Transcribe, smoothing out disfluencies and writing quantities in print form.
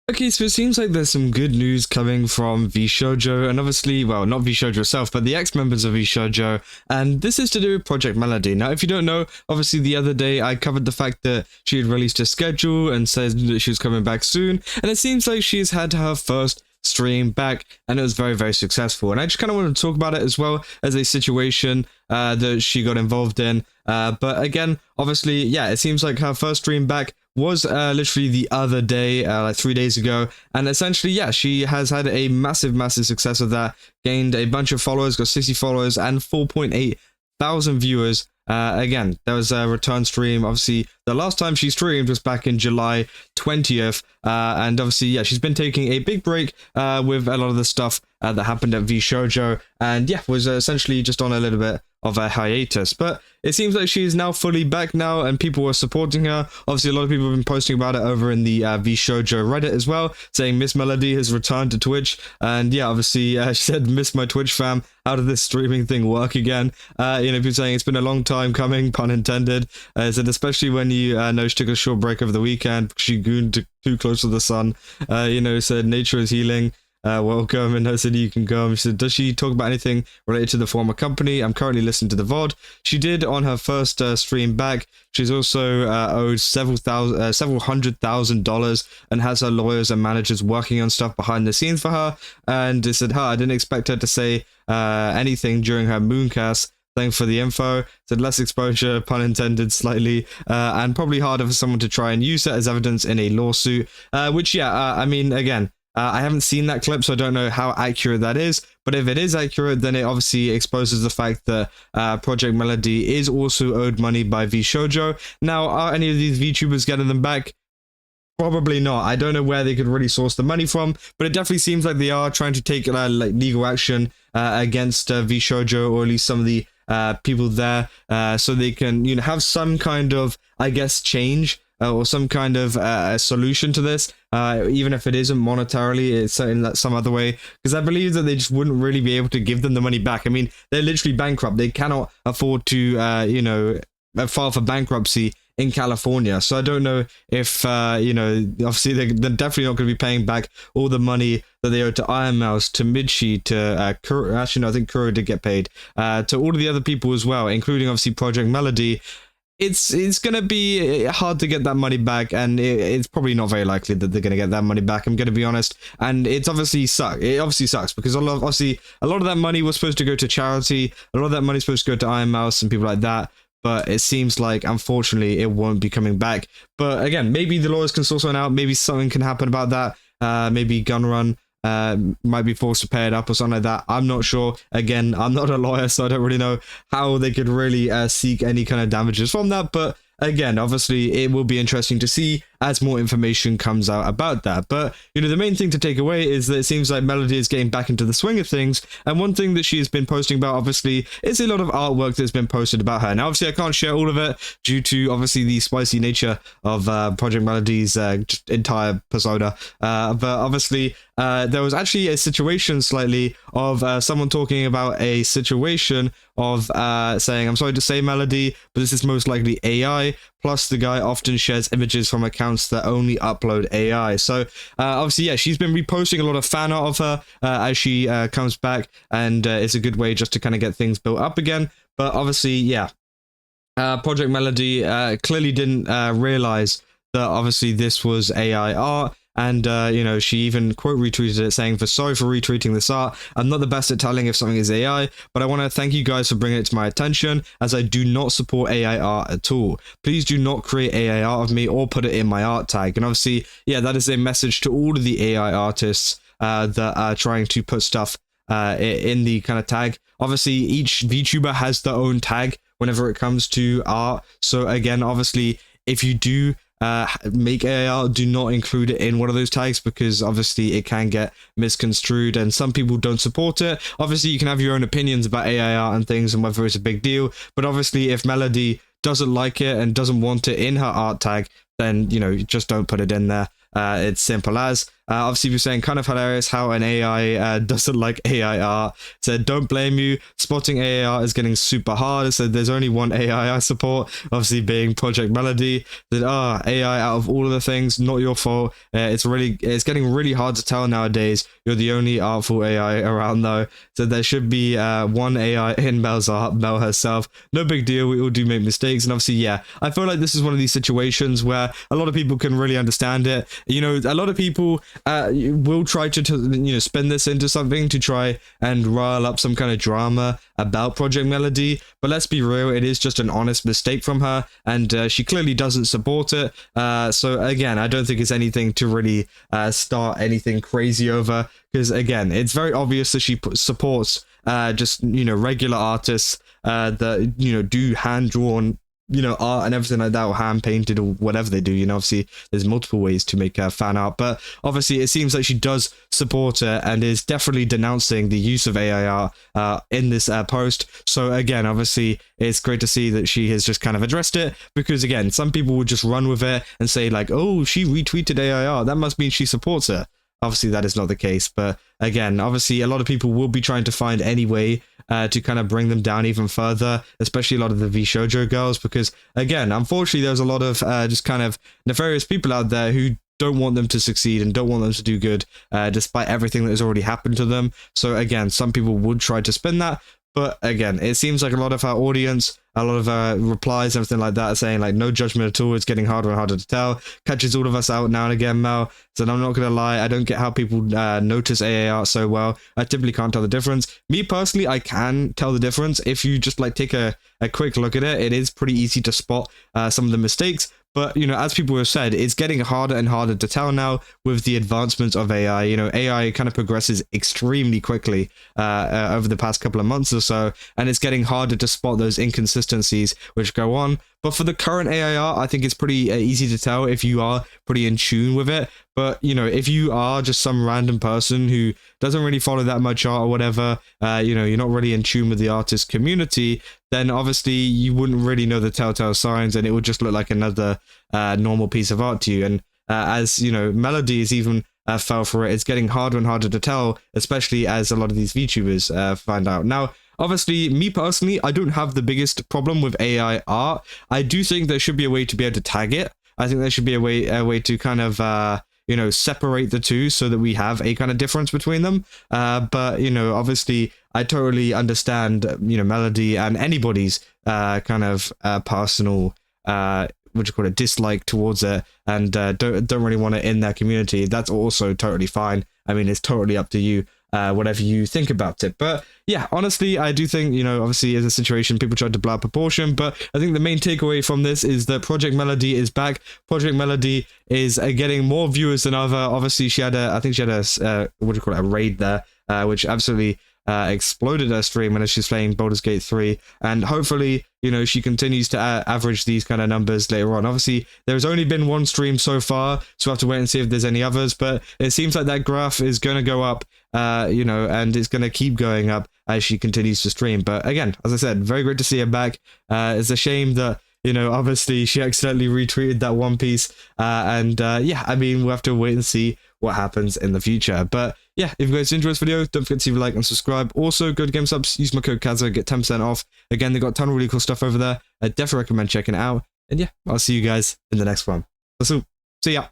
Okay, so it seems like there's some good news coming from VShojo, and obviously, well, not VShojo itself, but the ex-members of VShojo, and this is to do with Projekt Melody. Now, if you don't know, obviously the other day I covered the fact that she had released a schedule and said that she was coming back soon, and it seems like she's had her first stream back, and it was very, very successful. And I just kind of want to talk about it as well as a situation that she got involved in. But again, obviously, yeah, it seems like her first stream back was literally the other day, like 3 days ago, and essentially, yeah, she has had a massive, massive success of that, gained a bunch of followers, got 60 followers, and 4.8 thousand viewers. Again, there was a return stream. Obviously, the last time she streamed was back in July 20th, and obviously, yeah, she's been taking a big break with a lot of the stuff that happened at VShojo, and yeah, was essentially just on a little bit of a hiatus. But it seems like she is now fully back now, and people are supporting her. Obviously, a lot of people have been posting about it over in the VShojo Reddit as well, saying Miss Melody has returned to Twitch. And yeah, obviously, she said, "Miss my Twitch fam. How did this streaming thing work again?" People saying it's been a long time coming, pun intended. Said especially when you know she took a short break over the weekend because she gooned too close to the sun. Said nature is healing. Welcome, and I said you can come. She said, does she talk about anything related to the former company? I'm currently listening to the VOD. She did on her first stream back. She's also owed several $100,000 and has her lawyers and managers working on stuff behind the scenes for her. And they said, I didn't expect her to say anything during her mooncast. Thanks for the info. Said less exposure, pun intended, slightly, and probably harder for someone to try and use it as evidence in a lawsuit. Again, I haven't seen that clip, so I don't know how accurate that is. But if it is accurate, then it obviously exposes the fact that Projekt Melody is also owed money by VShojo. Now, are any of these VTubers getting them back? Probably not. I don't know where they could really source the money from, but it definitely seems like they are trying to take legal action against VShojo, or at least some of the people there, so they can have some kind of, I guess, change. Or some kind of solution to this, even if it isn't monetarily, it's in some other way, because I believe that they just wouldn't really be able to give them the money back. I mean, they're literally bankrupt. They cannot afford to, file for bankruptcy in California. So I don't know if, obviously they're definitely not going to be paying back all the money that they owe to ironmouse, to Midshi, to Kuro. Actually, no, I think Kuro did get paid, to all of the other people as well, including obviously Projekt Melody. It's gonna be hard to get that money back, and it's probably not very likely that they're gonna get that money back. I'm gonna be honest, and it obviously sucks because a lot of that money was supposed to go to charity. A lot of that money is supposed to go to ironmouse and people like that. But it seems like, unfortunately, it won't be coming back. But again, maybe the lawyers can sort something out. Maybe something can happen about that. Maybe Gunrun might be forced to pay it up or something like that. I'm not sure. Again, I'm not a lawyer, so I don't really know how they could really seek any kind of damages from that. But again, obviously, it will be interesting to see as more information comes out about that. But, the main thing to take away is that it seems like Melody is getting back into the swing of things. And one thing that she has been posting about, obviously, is a lot of artwork that's been posted about her. Now, obviously, I can't share all of it due to, obviously, the spicy nature of Projekt Melody's entire persona. But obviously, there was actually a situation slightly of someone talking about a situation of saying, I'm sorry to say, Melody, but this is most likely AI. Plus, the guy often shares images from accounts that only upload AI. So, obviously, yeah, she's been reposting a lot of fan art of her as she comes back, and it's a good way just to kind of get things built up again. But obviously, yeah, Projekt Melody clearly didn't realize that obviously this was AI art. And, she even quote retweeted it saying, sorry for retweeting this art. I'm not the best at telling if something is AI, but I want to thank you guys for bringing it to my attention, as I do not support AI art at all. Please do not create AI art of me or put it in my art tag. And obviously, yeah, that is a message to all of the AI artists that are trying to put stuff in the kind of tag. Obviously, each VTuber has their own tag whenever it comes to art. So again, obviously, if you do make AI art, do not include it in one of those tags, because obviously it can get misconstrued and some people don't support it. Obviously, you can have your own opinions about AI art and things and whether it's a big deal, but obviously if Melody doesn't like it and doesn't want it in her art tag, then just don't put it in there. It's simple as. Obviously, you're saying kind of hilarious how an AI doesn't like AI art. Said, don't blame you. Spotting AI art is getting super hard. Said, there's only one AI I support, obviously being Projekt Melody. Said, AI out of all of the things, not your fault. It's getting really hard to tell nowadays. You're the only artful AI around though. So there should be one AI in Mel's art, Mel herself. No big deal. We all do make mistakes, and obviously, yeah, I feel like this is one of these situations where a lot of people can really understand it. You know, a lot of people will try to spin this into something to try and rile up some kind of drama about Projekt Melody, but let's be real, it is just an honest mistake from her, and she clearly doesn't support it. So again, I don't think it's anything to really start anything crazy over, because again, it's very obvious that she supports just regular artists that do hand-drawn art and everything like that, or hand painted, or whatever they do. Obviously there's multiple ways to make fan art, but obviously it seems like she does support it and is definitely denouncing the use of AI art in this post. So again, obviously it's great to see that she has just kind of addressed it, because again, some people would just run with it and say like, oh, she retweeted AI art, that must mean she supports it. Obviously that is not the case, but again, obviously a lot of people will be trying to find any way to kind of bring them down even further, especially a lot of the VShojo girls, because again, unfortunately there's a lot of just kind of nefarious people out there who don't want them to succeed and don't want them to do good, despite everything that has already happened to them. So again, some people would try to spin that, but again, it seems like a lot of our audience, a lot of replies, everything like that, are saying like no judgment at all. It's getting harder and harder to tell. Catches all of us out now and again. Mel said, I'm not gonna lie, I don't get how people notice AA art so well. I typically can't tell the difference. Me personally, I can tell the difference if you just like take a quick look at it. It is pretty easy to spot some of the mistakes. But, as people have said, it's getting harder and harder to tell now with the advancements of AI. AI kind of progresses extremely quickly over the past couple of months or so, and it's getting harder to spot those inconsistencies which go on. But for the current AI art, I think it's pretty easy to tell if you are pretty in tune with it. But, if you are just some random person who doesn't really follow that much art or whatever, you're not really in tune with the artist community, then obviously you wouldn't really know the telltale signs, and it would just look like another normal piece of art to you. And as, Melody is even fell for it, it's getting harder and harder to tell, especially as a lot of these VTubers find out. Now, obviously, me personally, I don't have the biggest problem with AI art. I do think there should be a way to be able to tag it. I think there should be a way to kind of separate the two so that we have a kind of difference between them. But obviously I totally understand Melody and anybody's kind of personal dislike towards it, and don't really want it in their community. That's also totally fine. I mean, it's totally up to you, whatever you think about it. But yeah, honestly, I do think, obviously as a situation, people tried to blow out proportion, but I think the main takeaway from this is that Projekt Melody is back. Projekt Melody is getting more viewers than ever. Obviously, she had a raid there, which absolutely exploded her stream when she's playing Baldur's Gate 3, and hopefully she continues to average these kind of numbers later on. Obviously there's only been one stream so far, so we'll have to wait and see if there's any others, but it seems like that graph is going to go up, and it's going to keep going up as she continues to stream. But again, as I said, very great to see her back. It's a shame that obviously she accidentally retweeted that one piece, and yeah, I mean, we'll have to wait and see what happens in the future. But yeah, if you guys enjoyed this video, don't forget to leave a like and subscribe. Also, go to GameSubs, use my code Kaza, get 10% off. Again, they got a ton of really cool stuff over there. I definitely recommend checking it out. And yeah, I'll see you guys in the next one. So, see ya.